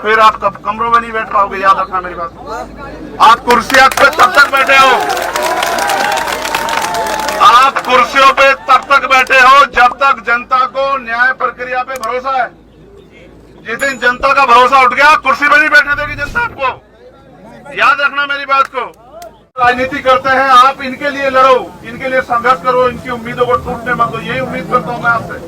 फिर आप कमरों में नहीं बैठ पाओगे। याद रखना मेरी बात। आप कुर्सियों पे तब तक बैठे हो, आप कुर्सियों पे तब तक बैठे हो जब तक जनता को न्याय प्रक्रिया पे भरोसा है। जिस दिन जनता का भरोसा उठ गया, कुर्सी पे नहीं बैठने देगी जनता आपको। याद रखना मेरी बात को। राजनीति करते हैं आप, इनके लिए लड़ो, इनके लिए संघर्ष करो, इनकी उम्मीदों को टूटने मत दो। यही उम्मीद करता हूं मैं आपसे।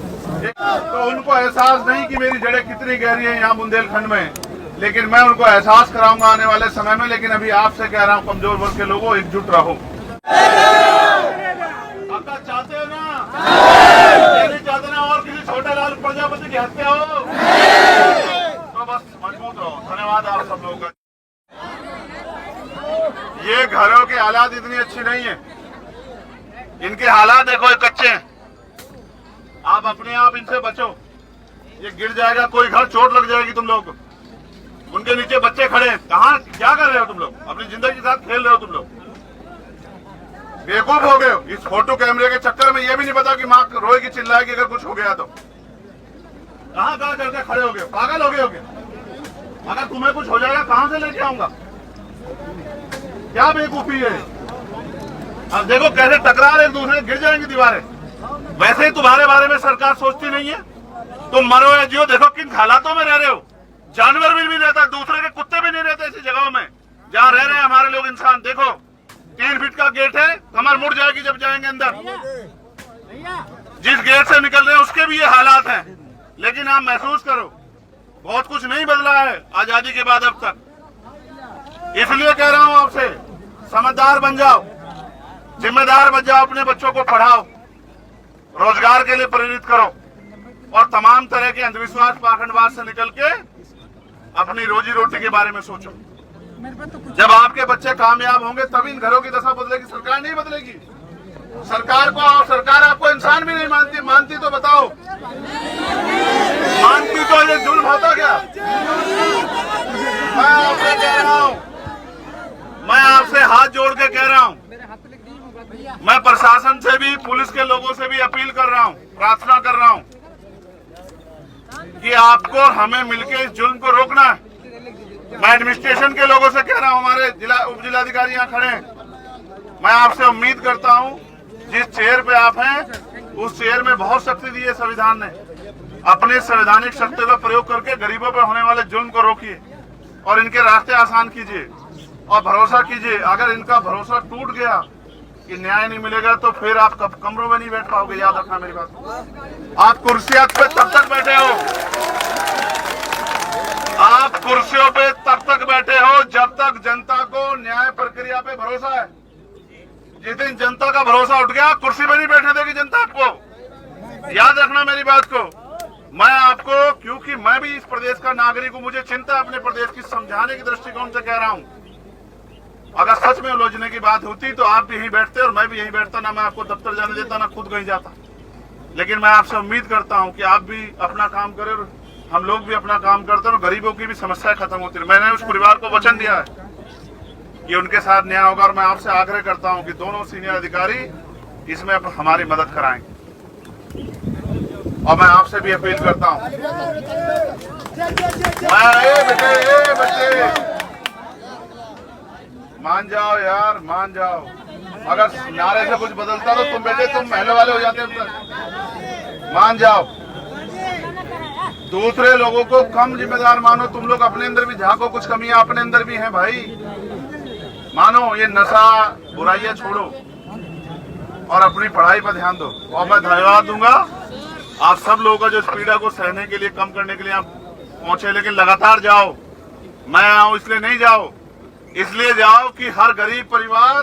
तो उनको एहसास नहीं कि मेरी जड़ें कितनी गहरी हैं यहाँ बुंदेलखंड में, लेकिन मैं उनको एहसास कराऊंगा आने वाले समय में। लेकिन अभी आपसे कह रहा हूँ, कमजोर वर्ग के लोगों, एकजुट रहो। आपका चाहते हो ना, नहीं चाहते ना और किसी छोटे लाल प्रजापति की हत्या हो, तो बस मजबूत रहो। धन्यवाद आप सब लोगों का। ये घरों के हालात इतनी अच्छी नहीं है, इनके हालात देखो, ये कच्चे हैं। आप अपने आप इनसे बचो, ये गिर जाएगा कोई घर, चोट लग जाएगी तुम लोग। उनके नीचे बच्चे खड़े हैं, कहाँ क्या कर रहे हो तुम लोग? अपनी जिंदगी के साथ खेल रहे हो तुम लोग, बेवकूफ हो गए हो। इस फोटो कैमरे के चक्कर में ये भी नहीं पता कि माँ रोएगी, चिल्लाएगी अगर कुछ हो गया तो। कहाँ करके खड़े हो गए, पागल हो गए हो गए। अगर तुम्हें कुछ हो जाएगा कहाँ से लेके आऊंगा? क्या बेवकूफी है। अब देखो कैसे टकरा रहे, एक दूसरे गिर जाएंगी दीवारें। वैसे ही तुम्हारे बारे में सरकार सोचती नहीं है। तुम मरो या जियो, देखो किन हालातों में रह रहे हो। जानवर भी नहीं रहता, दूसरे के कुत्ते भी नहीं रहते ऐसी जगहों में जहाँ रह रहे हैं हमारे लोग इंसान। देखो 3 फीट का गेट है, कमर मुड़ जाएगी जब जाएंगे अंदर। जिस गेट से निकल रहे हैं उसके भी ये हालात हैं। लेकिन आप महसूस करो, बहुत कुछ नहीं बदला है आजादी के बाद अब तक। इसलिए कह रहा हूं आपसे, समझदार बन जाओ, जिम्मेदार बन जाओ, अपने बच्चों को पढ़ाओ, रोजगार के लिए प्रेरित करो और तमाम तरह के अंधविश्वास पाखंडवाद से निकल के अपनी रोजी रोटी के बारे में सोचो। जब आपके बच्चे कामयाब होंगे तब इन घरों की दशा बदलेगी, सरकार नहीं बदलेगी। सरकार आपको इंसान भी नहीं मानती। मानती तो बताओ, मानती तो ये जुल्म होता क्या? मैं आपसे कह रहा हूँ, मैं आपसे हाथ जोड़ के कह रहा हूँ, मैं प्रशासन से भी, पुलिस के लोगों से भी अपील कर रहा हूँ, प्रार्थना कर रहा हूँ कि आपको हमें मिलकर इस जुल्म को रोकना है। मैं एडमिनिस्ट्रेशन के लोगों से कह रहा हूँ, हमारे उप जिलाधिकारी यहाँ खड़े हैं, मैं आपसे उम्मीद करता हूँ जिस चेयर पे आप हैं उस चेयर में बहुत शक्ति दी है संविधान ने। अपने संवैधानिक शक्ति का प्रयोग करके गरीबों पर होने वाले जुल्म को रोकिए और इनके रास्ते आसान कीजिए और भरोसा कीजिए। अगर इनका भरोसा टूट गया कि न्याय नहीं मिलेगा तो फिर आप कमरों में नहीं बैठ पाओगे। याद रखना मेरी बात। आप कुर्सियों पे तब तक बैठे हो, आप कुर्सियों पे तब तक बैठे हो जब तक जनता को न्याय प्रक्रिया पे भरोसा है। जिस दिन जनता का भरोसा उठ गया, कुर्सी पे नहीं बैठने देगी जनता आपको। याद रखना मेरी बात को। मैं आपको, क्योंकि मैं भी इस प्रदेश का नागरिक हूं, मुझे चिंता है अपने प्रदेश की, समझाने की दृष्टिकोण से कह रहा हूं। अगर सच में उलझने की बात होती तो आप भी यहीं बैठते और मैं भी यहीं बैठता, ना मैं आपको दफ्तर जाने देता, ना खुद कहीं जाता। लेकिन मैं आपसे उम्मीद करता हूं कि आप भी अपना काम करें और हम लोग भी अपना काम करते हैं और गरीबों की भी समस्या खत्म होती है। मैंने उस परिवार को वचन दिया है कि उनके साथ न्याय होगा और मैं आपसे आग्रह करता हूं कि दोनों सीनियर अधिकारी इसमें हमारी मदद कराएंगे। और मैं आपसे भी अपील करता हूं, बच्चे मान जाओ यार, मान जाओ। अगर नारे से कुछ बदलता तो तुम बेटे, तुम महल वाले हो जाते। मान जाओ, दूसरे लोगों को कम जिम्मेदार मानो। तुम लोग अपने अंदर भी झांको, कुछ कमियां अपने अंदर भी हैं भाई। मानो ये नशा बुराइयां छोड़ो और अपनी पढ़ाई पर ध्यान दो। और मैं धन्यवाद दूंगा आप सब लोगों का जो इस पीड़ा को सहने के लिए, कम करने के लिए आप पहुंचे। लेकिन लगातार जाओ, मैं आऊं इसलिए नहीं जाओ, इसलिए जाओ कि हर गरीब परिवार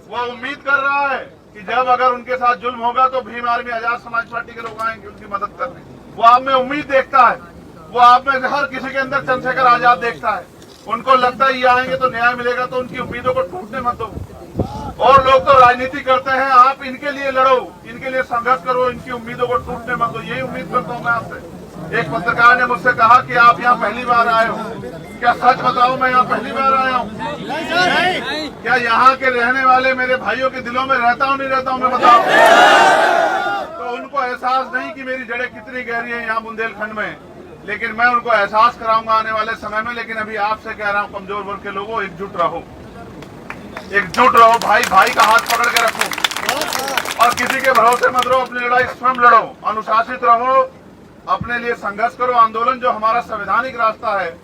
वो उम्मीद कर रहा है कि जब अगर उनके साथ जुल्म होगा तो भीम आर्मी, आजाद समाज पार्टी के लोग आएंगे उनकी मदद करने। वो आप में उम्मीद देखता है, वो आप में हर किसी के अंदर चंद्रशेखर आजाद देखता है। उनको लगता है ये आएंगे तो न्याय मिलेगा, तो उनकी उम्मीदों को टूटने मत दो। और लोग तो राजनीति करते हैं, आप इनके लिए लड़ो, इनके लिए संघर्ष करो, इनकी उम्मीदों को टूटने मत दो। यही उम्मीद करता हूँ मैं आपसे। एक पत्रकार ने मुझसे कहा कि आप यहाँ पहली बार आए हो, क्या सच बताओ मैं यहाँ पहली बार आया हूँ? क्या यहाँ के रहने वाले मेरे भाइयों के दिलों में रहता हूँ, नहीं रहता हूँ मैं बताओ? तो उनको एहसास नहीं कि मेरी जड़ें कितनी गहरी हैं यहाँ बुंदेलखंड में, लेकिन मैं उनको एहसास कराऊंगा आने वाले समय में। लेकिन अभी आपसे कह रहा हूं, कमजोर वर्ग के लोगों, एकजुट रहो, एकजुट रहो, भाई भाई का हाथ पकड़ के रखो और किसी के भरोसे मत रहो। अपनी लड़ाई स्वयं लड़ो, अनुशासित रहो, अपने लिए संघर्ष करो। आंदोलन जो हमारा संवैधानिक रास्ता है,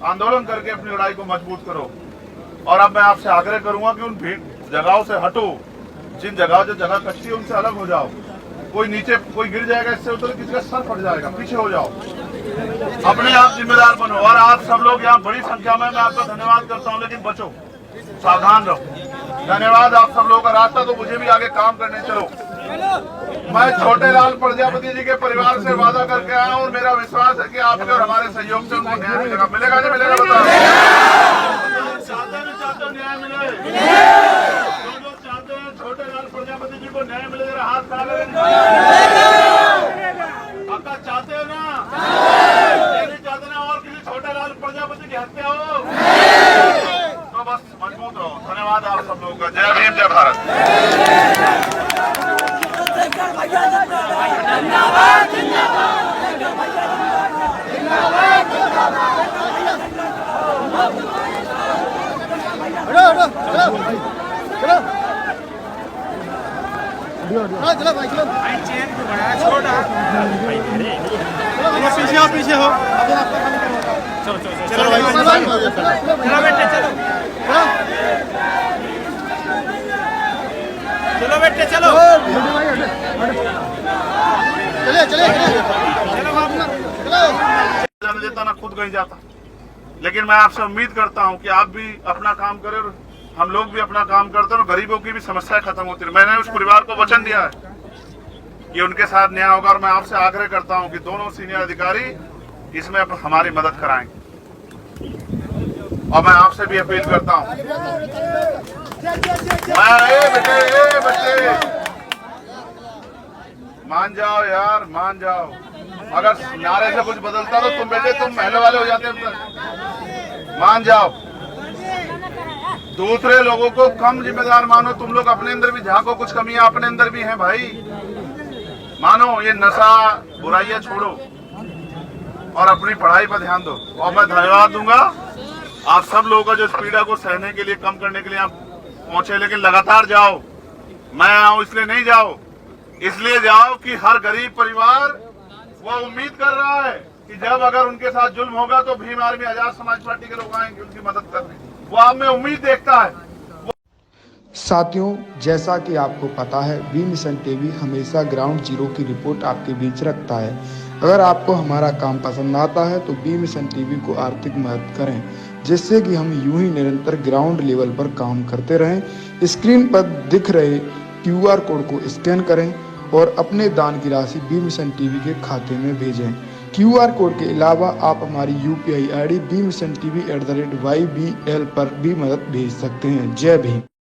आंदोलन करके अपनी लड़ाई को मजबूत करो। और अब मैं आपसे आग्रह करूंगा कि उन भीड़ जगहों से हटो, जिन जगह जो जगह कच्ची है उनसे अलग हो जाओ। कोई नीचे कोई गिर जाएगा, इससे उतर किसी का सर फट जाएगा, पीछे हो जाओ, अपने आप जिम्मेदार बनो। और आप सब लोग यहाँ बड़ी संख्या में, मैं आपका धन्यवाद करता हूँ, लेकिन बचो, सावधान रहो। धन्यवाद आप सब लोगों का। रास्ता तो मुझे भी आगे काम करने चलो। मैं छोटे लाल प्रजापति जी के परिवार से वादा करके आया हूँ और मेरा विश्वास है कि आपके और हमारे सहयोग से उनको न्याय मिलेगा। मिलेगा नहीं मिलेगा बताओ? चाहते न्याय मिले, जो लोग चाहते हैं छोटे लाल प्रजापति जी को न्याय मिले, जरा हाथ खड़ा करें। पक्का चाहते हो ना? ये नहीं चाहते ना और किसी छोटे लाल प्रजापति की हत्या हो? तो बस मजबूत रहो। धन्यवाद आप सब लोगों का। जय भीम, जय भारत। चलो भाई, चलो पीछे हो, पीछे हो। चलो चलो चलो भाई, चलो बेटे, चलो चलो बेटे, चलो चलिए चलिए जाने देता ना, खुद कहीं जाता। लेकिन मैं आपसे उम्मीद करता हूं कि आप भी अपना काम करें और हम लोग भी अपना काम करते हैं और गरीबों की भी समस्याएं खत्म होती है। मैंने उस परिवार को वचन दिया है कि उनके साथ न्याय होगा और मैं आपसे आग्रह करता हूं कि दोनों सीनियर अधिकारी इसमें हमारी मदद कराएंगे। और मैं आपसे भी अपील करता हूं, बच्चे मान जाओ यार, मान जाओ। अगर नारे से कुछ बदलता तो तुम बेटे, तुम महल वाले हो जाते। मान जाओ, दूसरे लोगों को कम जिम्मेदार मानो। तुम लोग अपने अंदर भी झांको, कुछ कमियां अपने अंदर भी हैं भाई। मानो ये नशा बुराइयां छोड़ो और अपनी पढ़ाई पर ध्यान दो। और मैं धन्यवाद दूंगा आप सब लोगों का जो इस पीड़ा को सहने के लिए, कम करने के लिए आप पहुंचे। लेकिन लगातार जाओ, मैं आऊं इसलिए नहीं जाओ, इसलिए जाओ कि हर गरीब परिवार वो उम्मीद कर रहा है कि जब अगर उनके साथ जुल्म होगा तो भीम आर्मी आजाद समाज पार्टी के लोग आएंगे उनकी मदद करने। वो आप में उम्मीद देखता है। साथियों, जैसा कि आपको पता है, बी मिशन टीवी हमेशा ग्राउंड जीरो की रिपोर्ट आपके बीच रखता है। अगर आपको हमारा काम पसंद आता है तो बी मिशन टीवी को आर्थिक मदद करें, जिससे कि हम यूं ही निरंतर ग्राउंड लेवल पर काम करते रहें। स्क्रीन पर दिख रहे QR कोड को स्कैन करें और अपने दान की राशि बी मिशन टीवी के खाते में भेजें। QR कोड के अलावा आप हमारी UPI ID bmissiontv@ybl पर भी मदद भेज सकते हैं। जय भीम।